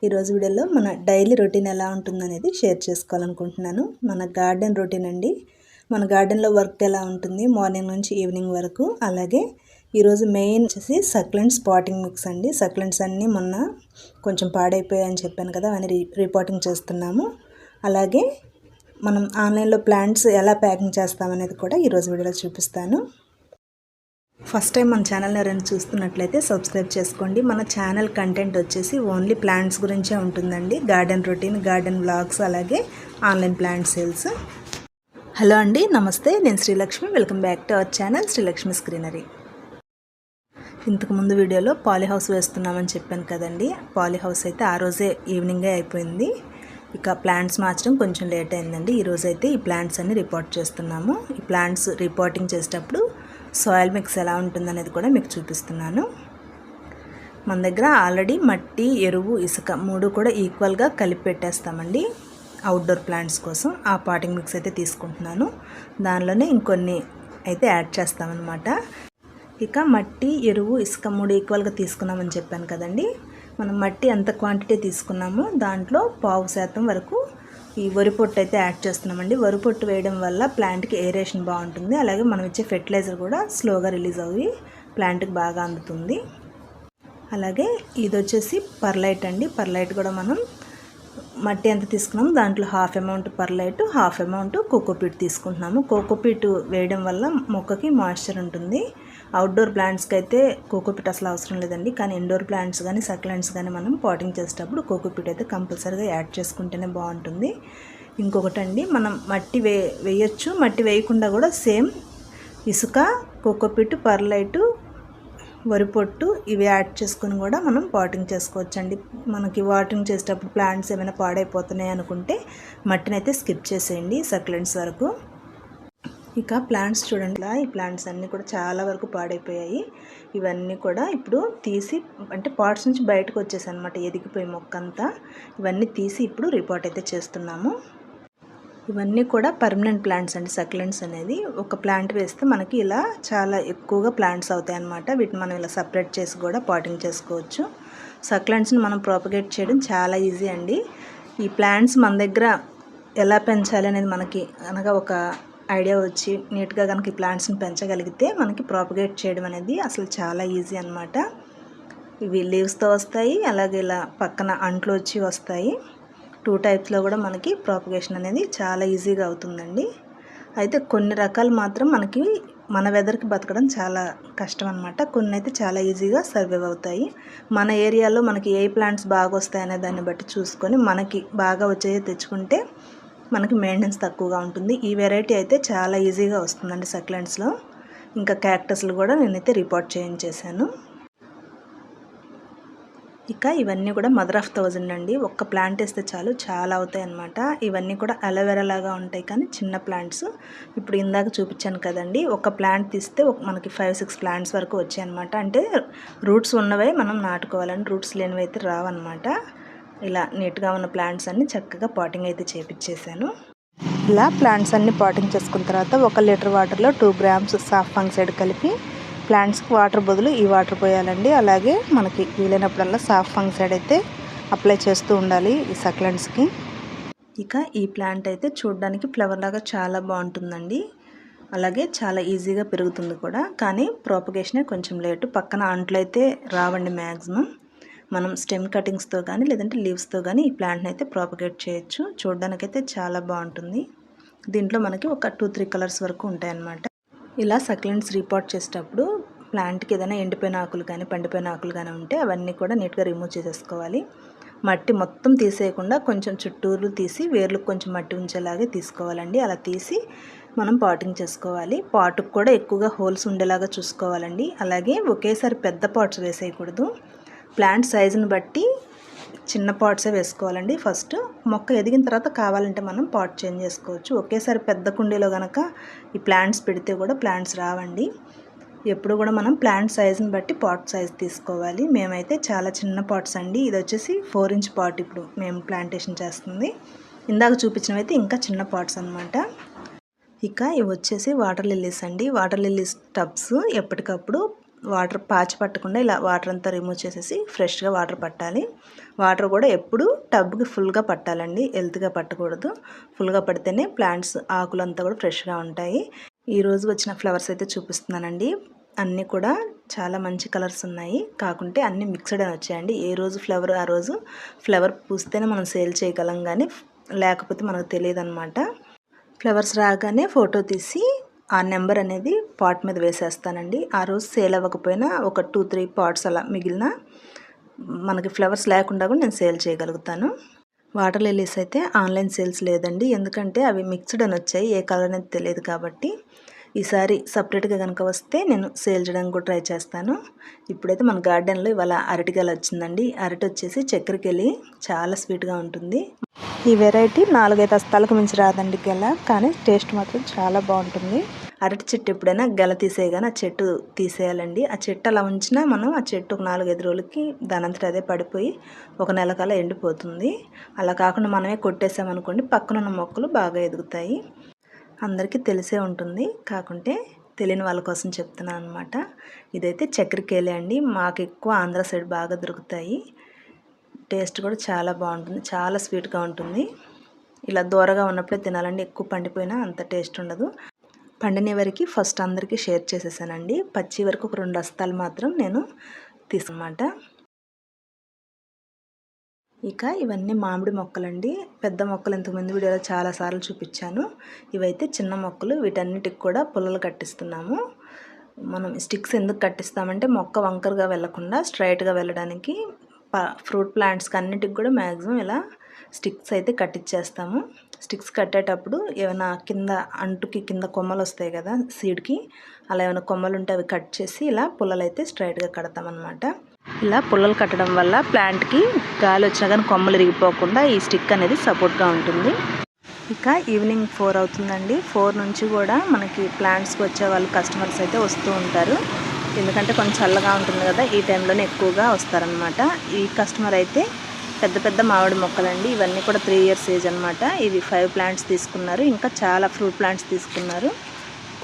ఈరోజు వీడియోలో మన డైలీ రొటీన్ ఎలా ఉంటుందనేది షేర్ చేసుకోవాలనుకుంటున్నాను. మన గార్డెన్ రొటీన్ అండి. మన గార్డెన్లో వర్క్ ఎలా ఉంటుంది మార్నింగ్ నుంచి ఈవినింగ్ వరకు. అలాగే ఈరోజు మెయిన్ వచ్చేసి సక్లెంట్ స్పాటింగ్ మిక్స్ అండి. సక్లెంట్స్ అన్నీ మొన్న కొంచెం పాడైపోయాయని చెప్పాను కదా, అవన్నీ రిపోర్టింగ్ చేస్తున్నాము. అలాగే మనం ఆన్లైన్లో ప్లాంట్స్ ఎలా ప్యాకింగ్ చేస్తామనేది కూడా ఈరోజు వీడియోలో చూపిస్తాను. ఫస్ట్ టైం మన ఛానల్ని ఎవరైనా చూస్తున్నట్లయితే సబ్స్క్రైబ్ చేసుకోండి. మన ఛానల్ కంటెంట్ వచ్చేసి ఓన్లీ ప్లాంట్స్ గురించే ఉంటుందండి. గార్డెన్ రొటీన్, గార్డెన్ వ్లాగ్స్, అలాగే ఆన్లైన్ ప్లాంట్ సేల్స్. హలో అండి, నమస్తే. నేను Srilakshmi. Welcome back to our channel Srilakshmi screenery. ఇంతకుముందు వీడియోలో పాలీహౌస్ వేస్తున్నామని చెప్పాను కదండి. పాలీహౌస్ అయితే ఆ రోజే ఈవినింగే అయిపోయింది. ఇక ప్లాంట్స్ మార్చడం కొంచెం లేట్ అయిందండి. ఈరోజైతే ఈ ప్లాంట్స్ అన్ని రిపోర్ట్ చేస్తున్నాము. ఈ ప్లాంట్స్ రిపోర్టింగ్ చేసేటప్పుడు సాయిల్ మిక్స్ ఎలా ఉంటుందనేది కూడా మీకు చూపిస్తున్నాను. మన దగ్గర ఆల్రెడీ మట్టి, ఎరువు, ఇసుక 3 కూడా ఈక్వల్గా కలిపి పెట్టేస్తామండి అవుట్డోర్ ప్లాంట్స్ కోసం. ఆ పాటింగ్ మిక్స్ అయితే తీసుకుంటున్నాను. దానిలోనే ఇంకొన్ని అయితే యాడ్ చేస్తామన్నమాట. ఇక మట్టి, ఎరువు, ఇసుక 3 ఈక్వల్గా తీసుకున్నామని చెప్పాను కదండి. మనం మట్టి ఎంత క్వాంటిటీ తీసుకున్నామో దాంట్లో 1/2% వరకు ఈ వరి పొట్టు అయితే యాడ్ చేస్తున్నామండి. వరి పొట్టు వేయడం వల్ల ప్లాంట్కి ఏరేషన్ బాగుంటుంది. అలాగే మనం ఇచ్చే ఫెర్టిలైజర్ కూడా స్లోగా రిలీజ్ అయ్యి ప్లాంట్కి బాగా అందుతుంది. అలాగే ఇది వచ్చేసి పర్లైట్ అండి. పర్లైట్ కూడా మనం మట్టి ఎంత తీసుకున్నాము దాంట్లో 1/2 అమౌంట్ పర్లైట్, 1/2 అమౌంట్ కోకోపీట్ తీసుకుంటున్నాము. కోకోపీట్ వేయడం వల్ల మొక్కకి మాయిశ్చర్ ఉంటుంది. అవుట్డోర్ ప్లాంట్స్కి అయితే కోకోపీట్ అసలు అవసరం లేదండి. కానీ ఇండోర్ ప్లాంట్స్ కానీ సక్లెంట్స్ కానీ మనం పాటింగ్ చేసేటప్పుడు కోకోపీట్ అయితే కంపల్సరీగా యాడ్ చేసుకుంటేనే బాగుంటుంది. ఇంకొకటండి, మనం మట్టి వేయచ్చు, మట్టి వేయకుండా కూడా సేమ్ ఇసుక, కోకోపీట్, పర్లైట్, వరిపొట్టు ఇవి యాడ్ చేసుకొని కూడా మనం పాటింగ్ చేసుకోవచ్చండి. మనకి వాటరింగ్ చేసేటప్పుడు ప్లాంట్స్ ఏమైనా పాడైపోతున్నాయి అనుకుంటే మట్టిని అయితే స్కిప్ చేసేయండి సక్లెంట్స్ వరకు. ఇక ప్లాంట్స్ చూడండి, ఈ ప్లాంట్స్ అన్నీ కూడా చాలా వరకు పాడైపోయాయి. ఇవన్నీ కూడా ఇప్పుడు తీసి, అంటే పాట్స్ నుంచి బయటకు వచ్చేసాయి అనమాట, ఎదిగిపోయి మొక్క అంతా. ఇవన్నీ తీసి ఇప్పుడు రిపోర్ట్ అయితే చేస్తున్నాము. ఇవన్నీ కూడా పర్మనెంట్ ప్లాంట్స్ అండి. సక్లెంట్స్ అనేది ఒక ప్లాంట్ వేస్తే మనకి ఇలా చాలా ఎక్కువగా ప్లాంట్స్ అవుతాయి అన్నమాట. వీటిని మనం ఇలా సపరేట్ చేసి కూడా పాటింగ్ చేసుకోవచ్చు. సక్లెంట్స్ని మనం ప్రాపగేట్ చేయడం చాలా ఈజీ అండి. ఈ ప్లాంట్స్ మన దగ్గర ఎలా పెంచాలి అనేది మనకి అనగా ఒక ఐడియా వచ్చి నీట్గా కనుక ఈ ప్లాంట్స్ని పెంచగలిగితే మనకి ప్రాపగేట్ చేయడం అనేది అసలు చాలా ఈజీ అన్నమాట. ఇవి లీవ్స్తో వస్తాయి, అలాగే ఇలా పక్కన అంట్లు వచ్చి వస్తాయి. 2 టైప్స్లో కూడా మనకి ప్రాపగేషన్ అనేది చాలా ఈజీగా అవుతుందండి. అయితే కొన్ని రకాలు మాత్రం మనకి మన వెదర్కి బతకడం చాలా కష్టం అనమాట. కొన్ని అయితే చాలా ఈజీగా సర్వైవ్ అవుతాయి. మన ఏరియాలో మనకి ఏ ప్లాంట్స్ బాగా వస్తాయనే దాన్ని బట్టి చూసుకొని మనకి బాగా వచ్చేది తెచ్చుకుంటే మనకి మెయింటెనెన్స్ తక్కువగా ఉంటుంది. ఈ వెరైటీ అయితే చాలా ఈజీగా వస్తుందండి సక్లెంట్స్లో. ఇంకా క్యాక్టస్లు కూడా నేనైతే రిపోర్ట్ చేయించేశాను. ఇక ఇవన్నీ కూడా మదర్ ఆఫ్ 1000 అండి. ఒక్క ప్లాంట్ వేస్తే చాలు, చాలా అవుతాయి అన్నమాట. ఇవన్నీ కూడా అలోవెరా లాగా ఉంటాయి కానీ చిన్న ప్లాంట్స్. ఇప్పుడు ఇందాక చూపించాను కదండి, ఒక ప్లాంట్ తీస్తే మనకి 5-6 ప్లాంట్స్ వరకు వచ్చాయి అన్నమాట. అంటే రూట్స్ ఉన్నవే మనం నాటుకోవాలని, రూట్స్ లేనివి అయితే రావన్నమాట. ఇలా నీట్గా ఉన్న ప్లాంట్స్ అన్ని చక్కగా పాటింగ్ అయితే చేపించేసాను. ఇలా ప్లాంట్స్ అన్ని పాటింగ్ చేసుకున్న తర్వాత 1 లీటర్ వాటర్లో 2 గ్రామ్స్ సాఫ్ ఫంగిసైడ్ కలిపి ప్లాంట్స్కి వాటర్ బదులు ఈ వాటర్ పోయాలండి. అలాగే మనకి వీలైనప్పుడల్లా సాఫ్ ఫంగిసైడ్ అయితే అప్లై చేస్తూ ఉండాలి ఈ సక్లెంట్స్కి. ఇక ఈ ప్లాంట్ అయితే చూడడానికి ఫ్లవర్ లాగా చాలా బాగుంటుందండి. అలాగే చాలా ఈజీగా పెరుగుతుంది కూడా. కానీ ప్రాపగేషనే కొంచెం లేటు. పక్కన అంట్లు అయితే రావండి మ్యాక్సిమం. మనం స్టెమ్ కటింగ్స్తో కానీ లేదంటే లీవ్స్తో కానీ ఈ ప్లాంట్ని అయితే ప్రాపగేట్ చేయొచ్చు. చూడడానికైతే చాలా బాగుంటుంది. దీంట్లో మనకి ఒక 2-3 కలర్స్ వరకు ఉంటాయన్నమాట. ఇలా సక్లెంట్స్ రిపోర్ట్ చేసేటప్పుడు ప్లాంట్కి ఏదైనా ఎండిపోయిన ఆకులు కానీ పండిపోయిన ఆకులు కానీ ఉంటే అవన్నీ కూడా నీట్గా రిమూవ్ చేసేసుకోవాలి. మట్టి మొత్తం తీసేయకుండా కొంచెం చుట్టూరు తీసి వేర్లకు కొంచెం మట్టి ఉంచేలాగే తీసుకోవాలండి. అలా తీసి మనం పాటింగ్ చేసుకోవాలి. పాటుకు కూడా ఎక్కువగా హోల్స్ ఉండేలాగా చూసుకోవాలండి. అలాగే ఒకేసారి పెద్ద పాట్స్ వేసేయకూడదు. ప్లాంట్ సైజుని బట్టి చిన్న పాట్సే వేసుకోవాలండి. ఫస్ట్ మొక్క ఎదిగిన తర్వాత కావాలంటే మనం పాట్ చేంజ్ చేసుకోవచ్చు. ఒకేసారి పెద్ద కుండీలో కనుక ఈ ప్లాంట్స్ పెడితే కూడా ప్లాంట్స్ రావండి. ఎప్పుడు కూడా మనం ప్లాంట్ సైజుని బట్టి పాట్ సైజ్ తీసుకోవాలి. మేమైతే చాలా చిన్న పాట్స్ అండి. ఇది వచ్చేసి 4 ఇంచ్ పాట్ ఇప్పుడు మేము ప్లాంటేషన్ చేస్తుంది. ఇందాక చూపించినవి అయితే ఇంకా చిన్న పాట్స్ అనమాట. ఇక ఇవి వచ్చేసి వాటర్ లిల్లీస్ అండి. వాటర్ లిల్లీస్ టబ్స్ ఎప్పటికప్పుడు వాటర్ పాచి పట్టకుండా ఇలా వాటర్ అంతా రిమూవ్ చేసేసి ఫ్రెష్గా వాటర్ పట్టాలి. వాటర్ కూడా ఎప్పుడు టబ్కి ఫుల్గా పట్టాలండి, హెల్త్గా పట్టకూడదు. ఫుల్గా పడితేనే ప్లాంట్స్ ఆకులంతా కూడా ఫ్రెష్గా ఉంటాయి. ఈరోజు వచ్చిన ఫ్లవర్స్ అయితే చూపిస్తున్నానండి. అన్నీ కూడా చాలా మంచి కలర్స్ ఉన్నాయి, కాకుంటే అన్నీ మిక్స్డ్ అని వచ్చాయండి. ఏ రోజు ఫ్లవర్ ఆ రోజు ఫ్లవర్ పూస్తేనే మనం సేల్ చేయగలం, కానీ లేకపోతే మనకు తెలియదు అనమాట. ఫ్లవర్స్ రాగానే ఫోటో తీసి ఆ నెంబర్ అనేది పాట్ మీద వేసేస్తానండి. ఆ రోజు సేల్ అవ్వకపోయినా ఒక 2-3 పాట్స్ అలా మిగిలిన మనకి ఫ్లవర్స్ లేకుండా కూడా నేను సేల్ చేయగలుగుతాను. వాటర్ లిలీస్ అయితే ఆన్లైన్ సేల్స్ లేదండి, ఎందుకంటే అవి మిక్స్డ్ అని వచ్చాయి, ఏ కలర్ అనేది తెలియదు కాబట్టి. ఈసారి సపరేట్గా కనుక వస్తే నేను సేల్ చేయడానికి కూడా ట్రై చేస్తాను. ఇప్పుడైతే మన గార్డెన్లో ఇవాళ అరటిగెల వచ్చిందండి. అరటి వచ్చేసి చక్కెరకెళ్ళి చాలా స్వీట్గా ఉంటుంది. ఈ వెరైటీ 4-5 హస్తాలకు మించి రాదండి గెల, కానీ టేస్ట్ మాత్రం చాలా బాగుంటుంది. అరటి చెట్టు ఎప్పుడైనా గెల తీసేయగానే ఆ చెట్టు తీసేయాలండి. ఆ చెట్టు అలా ఉంచినా మనం ఆ చెట్టు ఒక 4-5 రోజులకి దానంతట అదే పడిపోయి ఒక నెల కాలం ఎండిపోతుంది. అలా కాకుండా మనమే కొట్టేసామనుకోండి పక్కన ఉన్న మొక్కలు బాగా ఎదుగుతాయి. అందరికీ తెలిసే ఉంటుంది, కాకుంటే తెలియని వాళ్ళ కోసం చెప్తున్నాను అనమాట. ఇదైతే చక్కెరకేళి అండి, మాకు ఎక్కువ ఆంధ్ర సైడ్ బాగా దొరుకుతాయి. టేస్ట్ కూడా చాలా బాగుంటుంది, చాలా స్వీట్గా ఉంటుంది. ఇలా దూరగా ఉన్నప్పుడే తినాలండి, ఎక్కువ పండిపోయినా అంత టేస్ట్ ఉండదు. పండిన వరకు ఫస్ట్ అందరికీ షేర్ చేసేసానండి. పచ్చి వరకు ఒక 2 హస్తాలు మాత్రం నేను తీసుకున్నమాట. ఇక ఇవన్నీ మామిడి మొక్కలండి. పెద్ద మొక్కలు ఇంతకుముందు వీడియోలో చాలాసార్లు చూపించాను. ఇవైతే చిన్న మొక్కలు, వీటన్నిటికి కూడా పుల్లలు కట్టిస్తున్నాము. మనం స్టిక్స్ ఎందుకు కట్టిస్తామంటే మొక్క వంకరగా వెళ్లకుండా స్ట్రైట్గా వెళ్ళడానికి. ఫ్రూట్ ప్లాంట్స్కి అన్నిటికి కూడా మ్యాక్సిమం ఇలా స్టిక్స్ అయితే కట్టించేస్తాము. స్టిక్స్ కట్టేటప్పుడు ఏమైనా కింద అంటుకి కింద కొమ్మలు వస్తాయి కదా సీడ్కి, అలా ఏమైనా కొమ్మలు ఉంటే అవి కట్ చేసి ఇలా పుల్లలు అయితే స్ట్రైట్గా కడతామన్నమాట. ఇలా పుల్లలు కట్టడం వల్ల ప్లాంట్కి గాలి వచ్చినా కానీ కొమ్మలు ఇరిగిపోకుండా ఈ స్టిక్ అనేది సపోర్ట్గా ఉంటుంది. ఇక ఈవినింగ్ 4 అవుతుందండి. 4 నుంచి కూడా మనకి ప్లాంట్స్కి వచ్చే వాళ్ళు కస్టమర్స్ అయితే వస్తూ ఉంటారు, ఎందుకంటే కొంచెం చల్లగా ఉంటుంది కదా, ఈ టైంలోనే ఎక్కువగా వస్తారనమాట. ఈ కస్టమర్ అయితే పెద్ద పెద్ద మామిడి మొక్కలండి, ఇవన్నీ కూడా 3 years ఏజ్ అనమాట. ఇవి 5 ప్లాంట్స్ తీసుకున్నారు, ఇంకా చాలా ఫ్రూట్ ప్లాంట్స్ తీసుకున్నారు,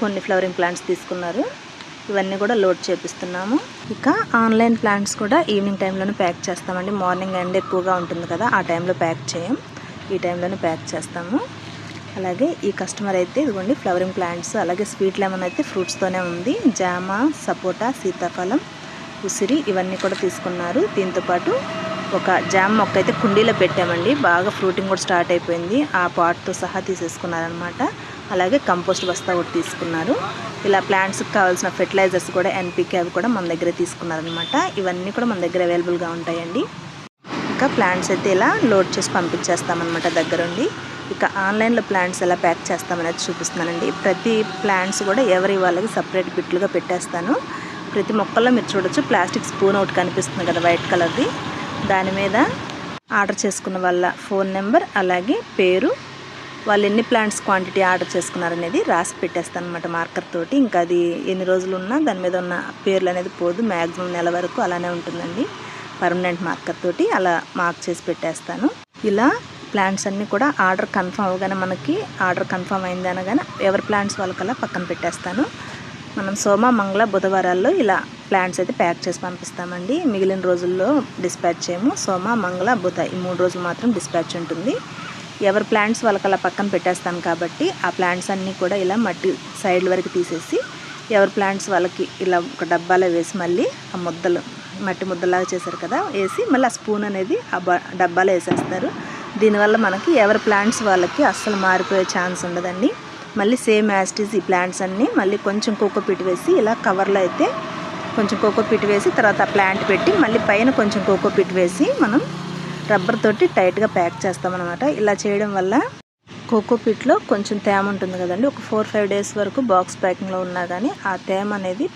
కొన్ని ఫ్లవరింగ్ ప్లాంట్స్ తీసుకున్నారు. ఇవన్నీ కూడా లోడ్ చేపిస్తున్నాము. ఇక ఆన్లైన్ ప్లాంట్స్ కూడా ఈవినింగ్ టైంలోనే ప్యాక్ చేస్తామండి. మార్నింగ్ ఎండ్ ఎక్కువగా ఉంటుంది కదా, ఆ టైంలో ప్యాక్ చేయం, ఈ టైంలోనే ప్యాక్ చేస్తాము. అలాగే ఈ కస్టమర్ అయితే ఇదిగోండి ఫ్లవరింగ్ ప్లాంట్స్, అలాగే స్వీట్ లెమన్ అయితే ఫ్రూట్స్తోనే ఉంది. జామ, సపోటా, సీతాఫలం, ఉసిరి ఇవన్నీ కూడా తీసుకున్నారు. దీంతోపాటు ఒక జామ మొక్క అయితే కుండీలో పెట్టామండి, బాగా ఫ్రూటింగ్ కూడా స్టార్ట్ అయిపోయింది, ఆ పాట్తో సహా తీసేసుకున్నారనమాట. అలాగే కంపోస్ట్ బస్తా కూడా తీసుకున్నారు. ఇలా ప్లాంట్స్కి కావాల్సిన ఫెర్టిలైజర్స్ కూడా NPK అవి కూడా మన దగ్గరే తీసుకున్నారనమాట. ఇవన్నీ కూడా మన దగ్గర అవైలబుల్గా ఉంటాయండి. ఇంకా ప్లాంట్స్ అయితే ఇలా లోడ్ చేసి పంపించేస్తామన్నమాట దగ్గరుండి. ఇక ఆన్లైన్లో ప్లాంట్స్ ఎలా ప్యాక్ చేస్తామనేది చూపిస్తున్నానండి. ప్రతి ప్లాంట్స్ కూడా ఎవరి వాళ్ళకి సపరేట్ బిట్లుగా పెట్టేస్తాను. ప్రతి మొక్కల్లో మీరు చూడొచ్చు ప్లాస్టిక్ స్పూన్ ఒకటి కనిపిస్తుంది కదా వైట్ కలర్ది, దాని మీద ఆర్డర్ చేసుకున్న వాళ్ళ ఫోన్ నెంబర్ అలాగే పేరు, వాళ్ళు ఎన్ని ప్లాంట్స్ క్వాంటిటీ ఆర్డర్ చేసుకున్నారనేది రాసి పెట్టేస్తాను అనమాట మార్కర్ తోటి. ఇంకా అది ఎన్ని రోజులు ఉన్నా దాని మీద ఉన్న పేర్లు అనేది పోదు, మ్యాక్సిమం నెల వరకు అలానే ఉంటుందండి. పర్మనెంట్ మార్కర్ తోటి అలా మార్క్ చేసి పెట్టేస్తాను. ఇలా ప్లాంట్స్ అన్నీ కూడా ఆర్డర్ కన్ఫర్మ్ అవగానే మనకి ఆర్డర్ కన్ఫర్మ్ అయింది అనగానే ఎవరి ప్లాంట్స్ వాళ్ళకల్లా పక్కన పెట్టేస్తాను. మనం సోమ, మంగళ, బుధవారాల్లో ఇలా ప్లాంట్స్ అయితే ప్యాక్ చేసి పంపిస్తామండి. మిగిలిన రోజుల్లో డిస్పాచ్ చేయము. సోమ, మంగళ, బుధ ఈ 3 రోజులు మాత్రం డిస్పాచ్ ఉంటుంది. ఎవరి ప్లాంట్స్ వాళ్ళకి అలా పక్కన పెట్టేస్తాను కాబట్టి ఆ ప్లాంట్స్ అన్నీ కూడా ఇలా మట్టి సైడ్ల వరకు తీసేసి ఎవరి ప్లాంట్స్ వాళ్ళకి ఇలా ఒక డబ్బాలో వేసి మళ్ళీ ఆ ముద్దలు మట్టి ముద్దలాగా చేశారు కదా వేసి మళ్ళీ ఆ స్పూన్ అనేది ఆ డబ్బాలో వేసేస్తారు. దీనివల్ల మనకి ఎవరి ప్లాంట్స్ వాళ్ళకి అస్సలు మారిపోయే ఛాన్స్ ఉండదండి. మళ్ళీ సేమ్ యాస్టీస్ ఈ ప్లాంట్స్ అన్నీ మళ్ళీ కొంచెం కోకోపీట్ వేసి ఇలా కవర్లో అయితే కొంచెం కోకోపీట్ వేసి తర్వాత ఆ ప్లాంట్ పెట్టి మళ్ళీ పైన కొంచెం కోకోపీట్ వేసి మనం రబ్బర్ తోటి టైట్గా ప్యాక్ చేస్తామన్నమాట. ఇలా చేయడం వల్ల కోకోపీట్లో కొంచెం తేమ ఉంటుంది కదండి, ఒక 4-5 days వరకు బాక్స్ ప్యాకింగ్లో ఉన్నా కానీ ఆ తేమ అనేది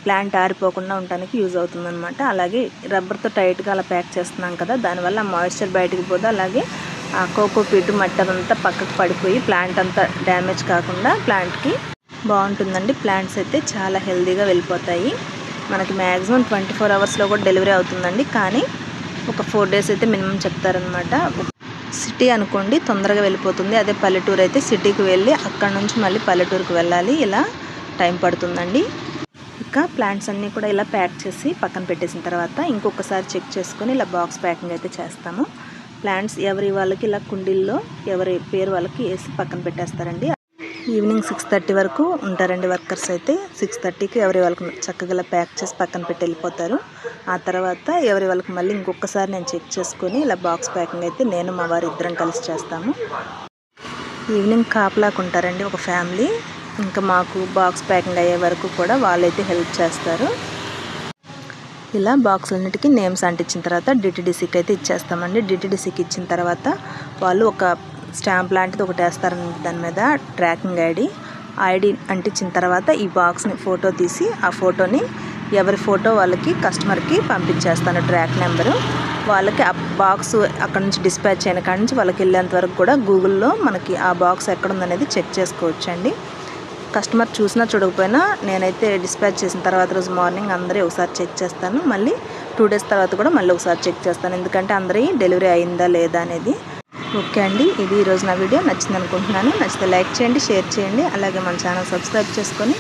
ప్లాంట్ ఆరిపోకుండా ఉండడానికి యూజ్ అవుతుందన్నమాట. అలాగే రబ్బర్తో టైట్గా అలా ప్యాక్ చేస్తున్నాం కదా, దానివల్ల మాయిశ్చర్ బయటికి పోదు, అలాగే ఆ కోకోపీట్ మట్టి అంతా పక్కకు పడిపోయి ప్లాంట్ అంతా డ్యామేజ్ కాకుండా ప్లాంట్కి బాగుంటుందండి. ప్లాంట్స్ అయితే చాలా హెల్తీగా వెళ్ళిపోతాయి. మనకి మ్యాక్సిమం 24 hours కూడా డెలివరీ అవుతుందండి, కానీ ఒక 4 days అయితే మినిమం చెప్తారనమాట. సిటీ అనుకోండి తొందరగా వెళ్ళిపోతుంది, అదే పల్లెటూరు అయితే సిటీకి వెళ్ళి అక్కడ నుంచి మళ్ళీ పల్లెటూరుకి వెళ్ళాలి, ఇలా టైం పడుతుందండి. ఇక ప్లాంట్స్ అన్నీ కూడా ఇలా ప్యాక్ చేసి పక్కన పెట్టేసిన తర్వాత ఇంకొకసారి చెక్ చేసుకొని ఇలా బాక్స్ ప్యాకింగ్ అయితే చేస్తాము. ప్లాంట్స్ ఎవరి వాళ్ళకి ఇలా కుండీల్లో ఎవరి పేరు వాళ్ళకి వేసి పక్కన పెట్టేస్తారండి. ఈవినింగ్ 6:30 వరకు ఉంటారండి వర్కర్స్ అయితే. 6:30కి ఎవరి వాళ్ళకి చక్కగా ఇలా ప్యాక్ చేసి పక్కన పెట్టి వెళ్ళిపోతారు. ఆ తర్వాత ఎవరి వాళ్ళకి మళ్ళీ ఇంకొకసారి నేను చెక్ చేసుకొని ఇలా బాక్స్ ప్యాకింగ్ అయితే నేను మా వారు ఇద్దరం కలిసి చేస్తాము. ఈవినింగ్ కాపలాకు ఉంటారండి ఒక ఫ్యామిలీ. ఇంకా మాకు బాక్స్ ప్యాకింగ్ అయ్యే వరకు కూడా వాళ్ళైతే హెల్ప్ చేస్తారు. ఇలా బాక్సులన్నిటికీ నేమ్స్ అంటించిన తర్వాత డిటిడిసికి అయితే ఇచ్చేస్తామండి. డిటిడిసికి ఇచ్చిన తర్వాత వాళ్ళు ఒక స్టాంప్ లాంటిది ఒకటి వేస్తారండి. దాని మీద ట్రాకింగ్ ఐడి అంటించిన తర్వాత ఈ బాక్స్ని ఫోటో తీసి ఆ ఫోటోని ఎవరి ఫోటో వాళ్ళకి కస్టమర్కి పంపించేస్తాను. ట్రాక్ నెంబరు వాళ్ళకి ఆ బాక్స్ అక్కడ నుంచి డిస్పాచ్ అయిన కాడ నుంచి వాళ్ళకి వెళ్ళేంత వరకు కూడా గూగుల్లో మనకి ఆ బాక్స్ ఎక్కడుందనేది చెక్ చేసుకోవచ్చండి. కస్టమర్ చూసినా చూడకపోయినా నేనైతే డిస్పాచ్ చేసిన తర్వాత రోజు మార్నింగ్ అందరూ ఒకసారి చెక్ చేస్తాను. మళ్ళీ 2 days తర్వాత కూడా మళ్ళీ ఒకసారి చెక్ చేస్తాను. ఎందుకంటే అందరి డెలివరీ అయిందా లేదా అనేది. ఓకే అండి, ఇది ఈరోజు నా వీడియో నచ్చింది అనుకుంటున్నాను. నచ్చితే లైక్ చేయండి, షేర్ చేయండి. అలాగే మన ఛానల్ సబ్స్క్రైబ్ చేసుకొని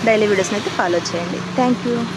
డైలీ వీడియోస్ని అయితే ఫాలో చేయండి. Thank you.